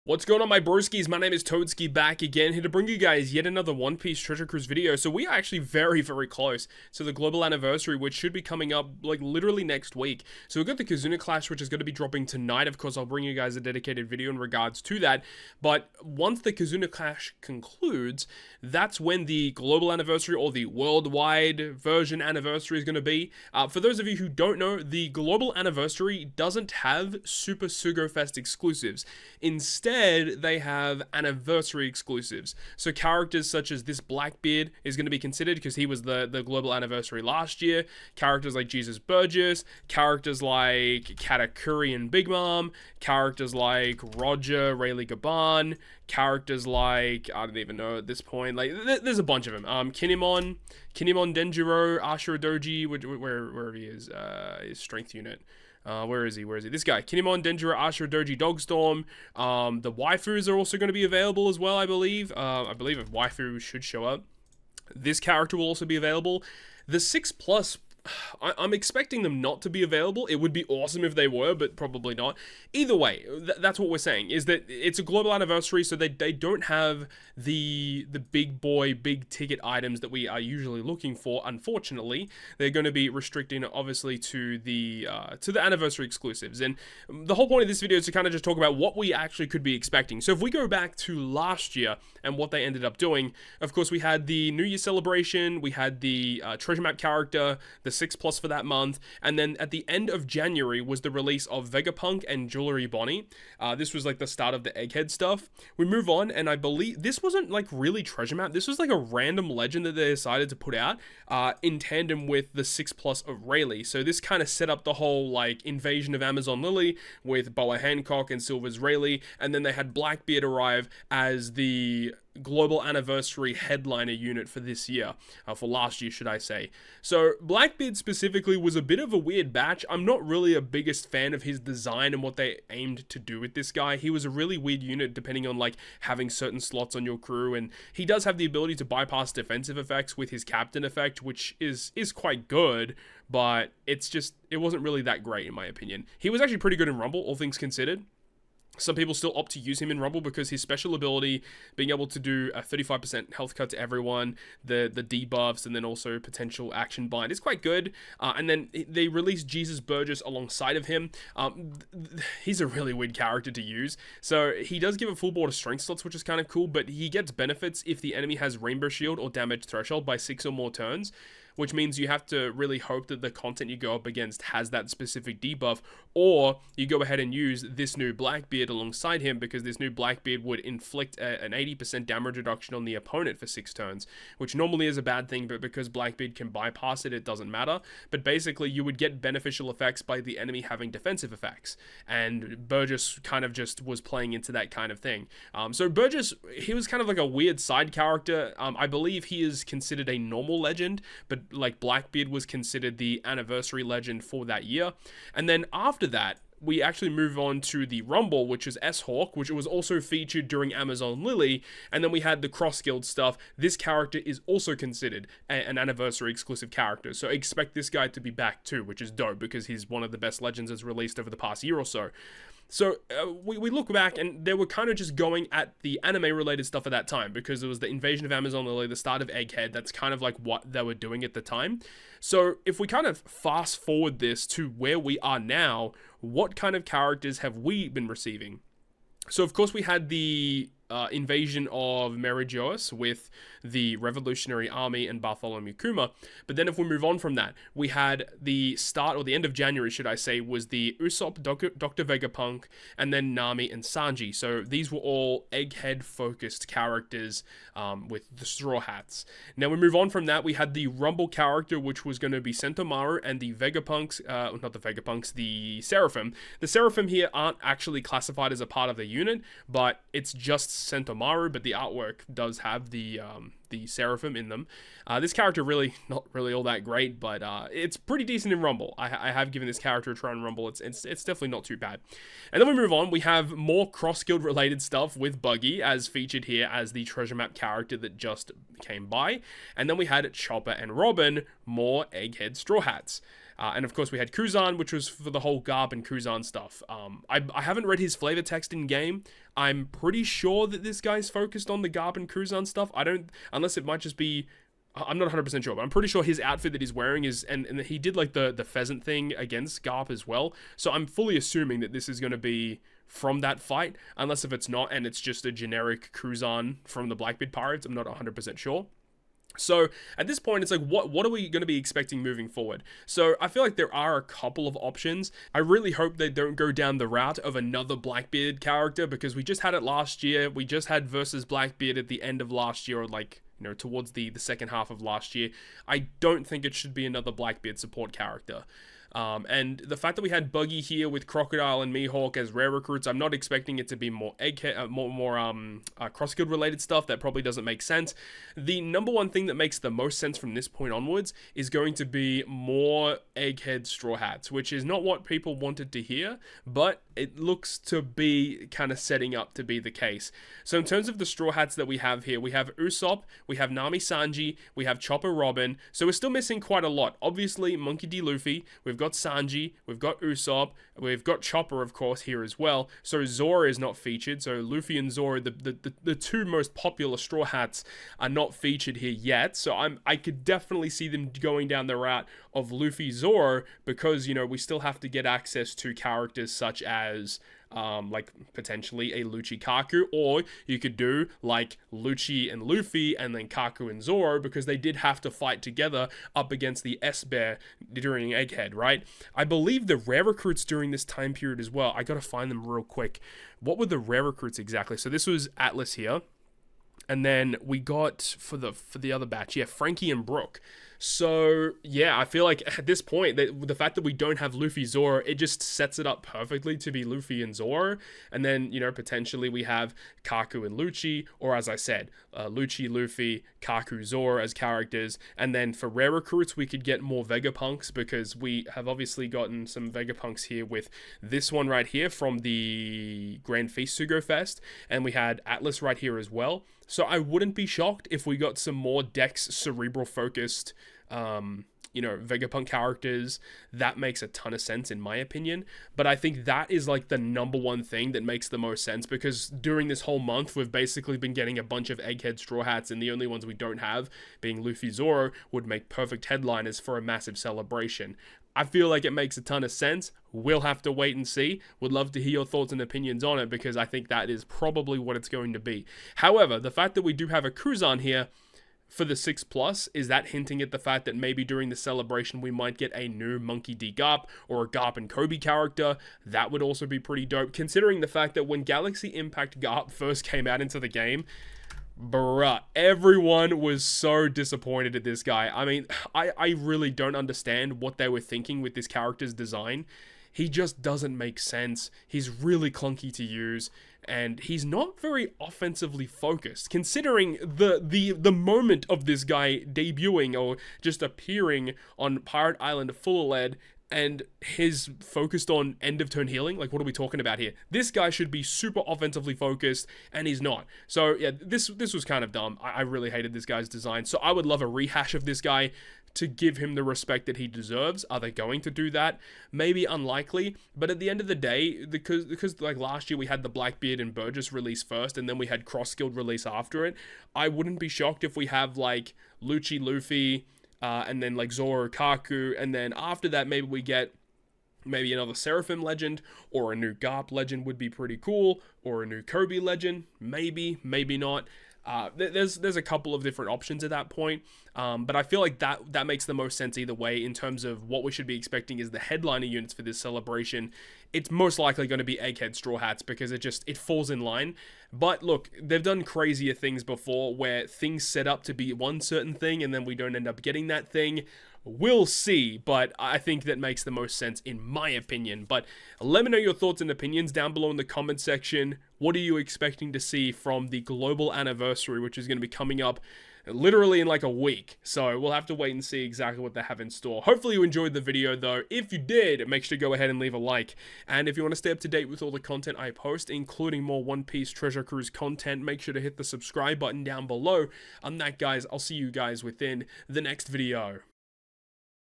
What's going on, my broskiis? My name is Toadskii, back again, here to bring you guys yet another One Piece Treasure Cruise video. So we are actually very close to the global anniversary, which should be coming up like literally next week. So we've got the Kazuna Clash, which is going to be dropping tonight. Of course, I'll bring you guys a dedicated video in regards to that. But once the Kazuna Clash concludes, that's when the global anniversary or the worldwide version anniversary is going to be. For those of you who don't know, the global anniversary doesn't have Super Sugo Fest exclusives. Instead, they have anniversary exclusives. So characters such as this Blackbeard is going to be considered because he was the global anniversary last year. Characters like Jesus Burgess, characters like Katakuri and Big Mom, characters like Roger, Rayleigh Gaban, characters like, I don't even know at this point, like there's a bunch of them. Kinemon Denjiro, Ashura Doji, where he is, his strength unit. Where is he? This guy. Kinemon, Denjiro, Ashura, Doji, Dogstorm. The waifus are also going to be available as well, I believe. I believe a waifu should show up. This character will also be available. The 6+, I'm expecting them not to be available. It would be awesome if they were, but probably not. Either way, that's what we're saying, is that it's a global anniversary, so they don't have the big boy, big ticket items that we are usually looking for. Unfortunately, they're going to be restricting, obviously, to the anniversary exclusives. And the whole point of this video is to kind of just talk about what we actually could be expecting. So if we go back to last year and what they ended up doing, of course, we had the New Year celebration, we had the treasure map character, the 6+ for that month, and then at the end of January was the release of Vegapunk and Jewelry Bonnie. This was like the start of the Egghead stuff. We move on, and I believe this wasn't like really treasure map. This was like a random legend that they decided to put out in tandem with the 6+ of Rayleigh. So this kind of set up the whole like invasion of Amazon Lily with Boa Hancock and Silver's Rayleigh, and then they had Blackbeard arrive as the global anniversary headliner unit for this year, for last year, should I say. So Blackbeard specifically was a bit of a weird batch. I'm not really a biggest fan of his design and what they aimed to do with this guy. He was a really weird unit depending on like having certain slots on your crew, and he does have the ability to bypass defensive effects with his captain effect, which is quite good, but it wasn't really that great in my opinion. He was actually pretty good in Rumble, all things considered. Some people still opt to use him in Rumble because his special ability, being able to do a 35% health cut to everyone, the debuffs, and then also potential action bind is quite good. And then they released Jesus Burgess alongside of him. He's a really weird character to use. So he does give a full board of strength slots, which is kind of cool, but he gets benefits if the enemy has Rainbow Shield or Damage Threshold by 6 or more turns, which means you have to really hope that the content you go up against has that specific debuff, or you go ahead and use this new Blackbeard alongside him, because this new Blackbeard would inflict an 80% damage reduction on the opponent for 6 turns, which normally is a bad thing, but because Blackbeard can bypass it, it doesn't matter. But basically, you would get beneficial effects by the enemy having defensive effects, and Burgess kind of just was playing into that kind of thing. So Burgess, he was kind of like a weird side character. I believe he is considered a normal legend, but like Blackbeard was considered the anniversary legend for that year. And then after that, we actually move on to the Rumble, which is S-Hawk, which was also featured during Amazon Lily, and then we had the Cross Guild stuff. This character is also considered an anniversary exclusive character, so expect this guy to be back too, which is dope, because he's one of the best legends that's released over the past year or so. So we look back, and they were kind of just going at the anime-related stuff at that time, because it was the invasion of Amazon Lily, the start of Egghead. That's kind of like what they were doing at the time. So if we kind of fast forward this to where we are now, what kind of characters have we been receiving? So of course we had the invasion of Meridios with the Revolutionary Army and Bartholomew Kuma. But then if we move on from that, we had the start, or the end of January, should I say, was the Usopp, Dr. Vegapunk, and then Nami and Sanji. So these were all Egghead-focused characters with the Straw Hats. Now we move on from that, we had the Rumble character, which was going to be Sentomaru, and the Vegapunks, not the Vegapunks, the Seraphim. The Seraphim here aren't actually classified as a part of the unit, but it's just Sentomaru, but the artwork does have the Seraphim in them. This character really not really all that great, but it's pretty decent in Rumble. I have given this character a try in Rumble. It's definitely not too bad. And then we move on. We have more cross guild related stuff with Buggy, as featured here as the treasure map character that just came by. And then we had Chopper and Robin, more Egghead Straw Hats. And of course we had Kuzan, which was for the whole Garb and Kuzan stuff. I haven't read his flavor text in game. I'm pretty sure that this guy's focused on the Garp and Cruzan stuff. Unless it might just be, I'm not 100% sure, but I'm pretty sure his outfit that he's wearing is, and he did like the pheasant thing against Garp as well. So I'm fully assuming that this is going to be from that fight, unless if it's not, and it's just a generic Cruzan from the Blackbeard Pirates. I'm not 100% sure. So at this point, it's like, what are we going to be expecting moving forward? So I feel like there are a couple of options. I really hope they don't go down the route of another Blackbeard character, because we just had it last year. We just had versus Blackbeard at the end of last year, or like, you know, towards the second half of last year. I don't think it should be another Blackbeard support character. And the fact that we had Buggy here with Crocodile and Mihawk as rare recruits, I'm not expecting it to be more cross-guild related stuff. That probably doesn't make sense. The number one thing that makes the most sense from this point onwards is going to be more Egghead Straw Hats, which is not what people wanted to hear, but it looks to be kind of setting up to be the case. So in terms of the Straw Hats that we have here, we have Usopp, we have Nami Sanji, we have Chopper Robin, so we're still missing quite a lot. Obviously, Monkey D. Luffy, we've got Sanji, we've got Usopp, we've got Chopper, of course, here as well. So Zora is not featured, so Luffy and Zora, the two most popular Straw Hats, are not featured here yet. So I could definitely see them going down the route of Luffy Zoro, because, you know, we still have to get access to characters such as like potentially a Lucci Kaku, or you could do like Lucci and Luffy and then Kaku and Zoro, because they did have to fight together up against the S-Bear during Egghead, right? I believe the rare recruits during this time period as well, I gotta find them real quick. What were the rare recruits exactly? So this was Atlas here, and then we got for the other batch, yeah, Frankie and Brooke. So, yeah, I feel like at this point, the fact that we don't have Luffy Zoro, it just sets it up perfectly to be Luffy and Zoro. And then, you know, potentially we have Kaku and Lucci, or as I said, Lucci, Luffy, Kaku, Zoro as characters. And then for rare recruits, we could get more Vegapunks, because we have obviously gotten some Vegapunks here with this one right here from the Grand Feast Sugo Fest. And we had Atlas right here as well. So I wouldn't be shocked if we got some more Dex Cerebral focused, you know, Vegapunk characters. That makes a ton of sense in my opinion. But I think that is like the number one thing that makes the most sense, because during this whole month, we've basically been getting a bunch of Egghead Straw Hats, and the only ones we don't have, being Luffy Zoro, would make perfect headliners for a massive celebration. I feel like it makes a ton of sense. We'll have to wait and see. Would love to hear your thoughts and opinions on it, because I think that is probably what it's going to be. However, the fact that we do have a Cruzan here for the 6+, is that hinting at the fact that maybe during the celebration we might get a new Monkey D. Garp or a Garp and Kobe character? That would also be pretty dope, considering the fact that when Galaxy Impact Garp first came out into the game, bruh, everyone was so disappointed at this guy. I mean, I really don't understand what they were thinking with this character's design. He just doesn't make sense. He's really clunky to use, and he's not very offensively focused, considering the moment of this guy debuting or just appearing on Pirate Island full lead, and his focused on end of turn healing. Like, what are we talking about here? This guy should be super offensively focused, and he's not. So yeah, this was kind of dumb. I really hated this guy's design. So I would love a rehash of this guy to give him the respect that he deserves. Are they going to do that? Maybe unlikely, but at the end of the day, because like last year we had the Blackbeard and Burgess release first, and then we had Cross Guild release after it, I wouldn't be shocked if we have like Lucci, Luffy, and then like Zoro, Kaku, and then after that maybe we get maybe another Seraphim legend, or a new Garp legend would be pretty cool, or a new Kobe legend, maybe not. There's a couple of different options at that point, but I feel like that makes the most sense either way. In terms of what we should be expecting is the headliner units for this celebration, it's most likely going to be Egghead Straw Hats, because it falls in line. But look, they've done crazier things before, where things set up to be one certain thing and then we don't end up getting that thing. We'll see, but I think that makes the most sense in my opinion. But let me know your thoughts and opinions down below in the comment section. What are you expecting to see from the global anniversary, which is going to be coming up literally in like a week? So we'll have to wait and see exactly what they have in store. Hopefully you enjoyed the video though. If you did, make sure to go ahead and leave a like. And if you want to stay up to date with all the content I post, including more One Piece Treasure Cruise content, make sure to hit the subscribe button down below. On that, guys, I'll see you guys within the next video.